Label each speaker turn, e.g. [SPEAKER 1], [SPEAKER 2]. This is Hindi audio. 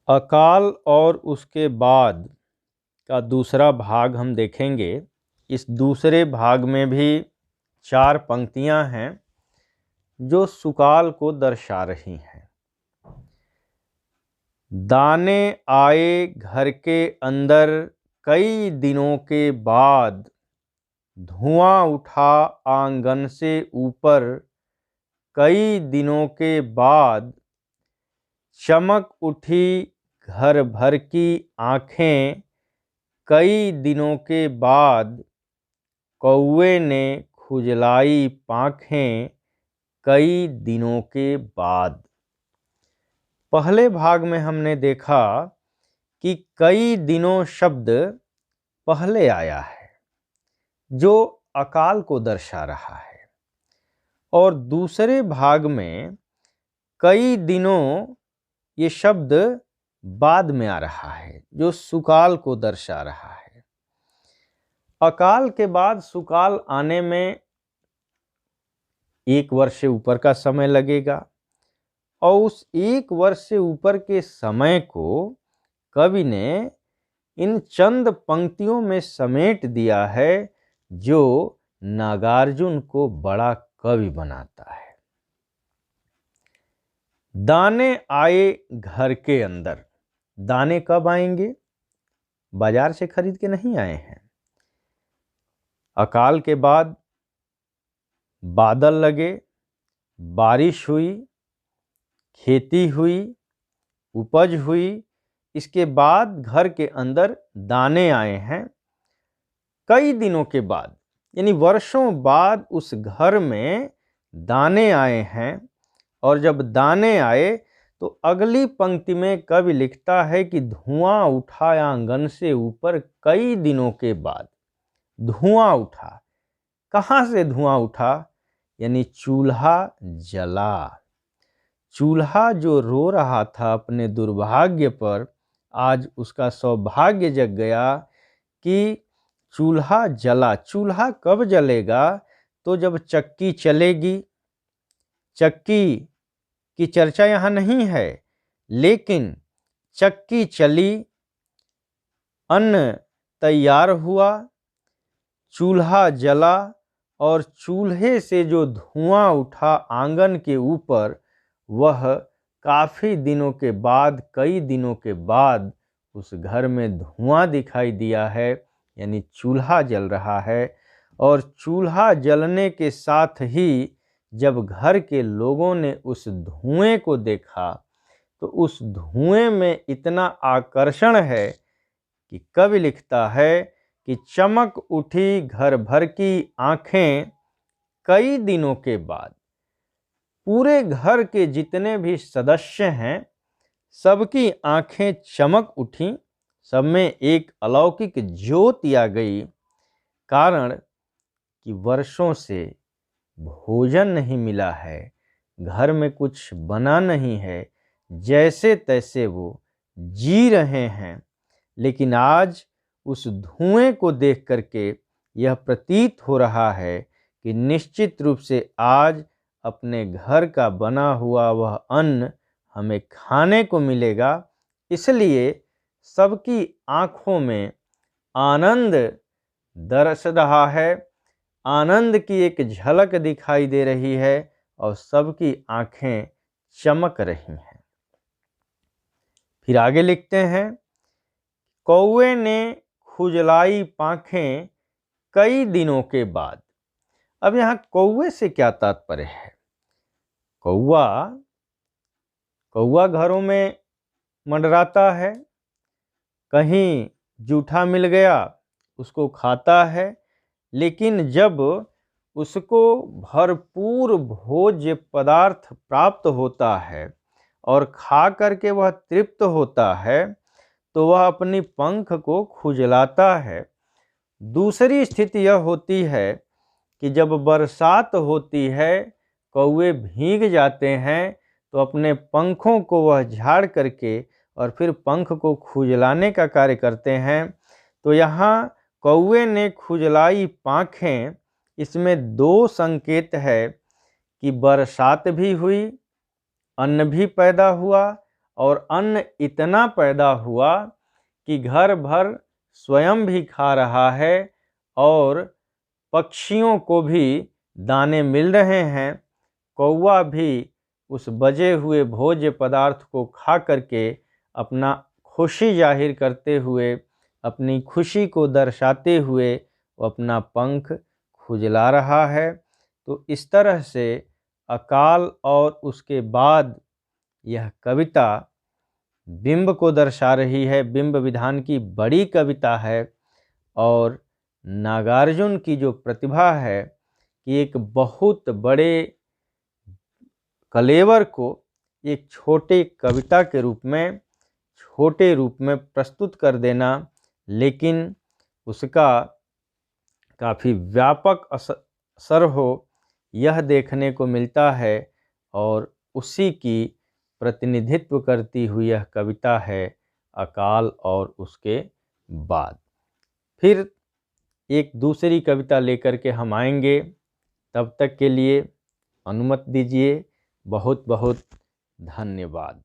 [SPEAKER 1] अकाल और उसके बाद का दूसरा भाग हम देखेंगे। इस दूसरे भाग में भी 4 पंक्तियां हैं जो सुकाल को दर्शा रही हैं। दाने आए घर के अंदर कई दिनों के बाद, धुआं उठा आंगन से ऊपर कई दिनों के बाद, चमक उठी घर भर की आँखें कई दिनों के बाद, कौवे ने खुजलाई पाँखें कई दिनों के बाद। पहले भाग में हमने देखा कि कई दिनों शब्द पहले आया है जो अकाल को दर्शा रहा है, और दूसरे भाग में कई दिनों ये शब्द बाद में आ रहा है जो सुकाल को दर्शा रहा है। अकाल के बाद सुकाल आने में 1 वर्ष से ऊपर का समय लगेगा, और उस 1 वर्ष से ऊपर के समय को कवि ने इन चंद पंक्तियों में समेट दिया है जो नागार्जुन को बड़ा कवि बनाता है। दाने आए घर के अंदर। दाने कब आएंगे? बाजार से खरीद के नहीं आए हैं। अकाल के बाद बादल लगे, बारिश हुई, खेती हुई, उपज हुई, इसके बाद घर के अंदर दाने आए हैं। कई दिनों के बाद, यानी वर्षों बाद उस घर में दाने आए हैं। और जब दाने आए तो अगली पंक्ति में कवि लिखता है कि धुआं उठा आंगन से ऊपर कई दिनों के बाद। धुआं उठा, कहाँ से धुआं उठा? यानी चूल्हा जला। चूल्हा जो रो रहा था अपने दुर्भाग्य पर, आज उसका सौभाग्य जग गया कि चूल्हा जला। चूल्हा कब जलेगा? तो जब चक्की चलेगी। चक्की की चर्चा यहाँ नहीं है, लेकिन चक्की चली, अन्न तैयार हुआ, चूल्हा जला, और चूल्हे से जो धुआं उठा आंगन के ऊपर, वह काफ़ी दिनों के बाद, कई दिनों के बाद उस घर में धुआं दिखाई दिया है, यानी चूल्हा जल रहा है। और चूल्हा जलने के साथ ही जब घर के लोगों ने उस धुएं को देखा तो उस धुएं में इतना आकर्षण है कि कवि लिखता है कि चमक उठी घर भर की आँखें कई दिनों के बाद। पूरे घर के जितने भी सदस्य हैं, सबकी आँखें चमक उठी, सब में एक अलौकिक ज्योति आ गई। कारण कि वर्षों से भोजन नहीं मिला है, घर में कुछ बना नहीं है, जैसे तैसे वो जी रहे हैं। लेकिन आज उस धुएं को देख करके यह प्रतीत हो रहा है कि निश्चित रूप से आज अपने घर का बना हुआ वह अन्न हमें खाने को मिलेगा। इसलिए सबकी आँखों में आनंद दरस रहा है, आनंद की एक झलक दिखाई दे रही है, और सबकी आँखें चमक रही हैं। फिर आगे लिखते हैं, कौवे ने खुजलाई पाँखें कई दिनों के बाद। अब यहाँ कौवे से क्या तात्पर्य है? कौवा घरों में मंडराता है, कहीं जूठा मिल गया उसको खाता है, लेकिन जब उसको भरपूर भोज्य पदार्थ प्राप्त होता है और खा करके वह तृप्त होता है तो वह अपनी पंख को खुजलाता है। दूसरी स्थिति यह होती है कि जब बरसात होती है, कौवे भीग जाते हैं तो अपने पंखों को वह झाड़ करके और फिर पंख को खुजलाने का कार्य करते हैं। तो यहाँ कौवे ने खुजलाई पाँखें, इसमें 2 संकेत है कि बरसात भी हुई, अन्न भी पैदा हुआ, और अन्न इतना पैदा हुआ कि घर भर स्वयं भी खा रहा है और पक्षियों को भी दाने मिल रहे हैं। कौवा भी उस बचे हुए भोज्य पदार्थ को खा करके अपना खुशी जाहिर करते हुए, अपनी खुशी को दर्शाते हुए वो अपना पंख खुजला रहा है। तो इस तरह से अकाल और उसके बाद यह कविता बिंब को दर्शा रही है। बिंब विधान की बड़ी कविता है और नागार्जुन की जो प्रतिभा है कि एक बहुत बड़े कलेवर को एक छोटे कविता के रूप में, छोटे रूप में प्रस्तुत कर देना, लेकिन उसका काफ़ी व्यापक असर हो, यह देखने को मिलता है। और उसी की प्रतिनिधित्व करती हुई यह कविता है अकाल और उसके बाद। फिर एक दूसरी कविता लेकर के हम आएंगे, तब तक के लिए अनुमति दीजिए। बहुत बहुत धन्यवाद।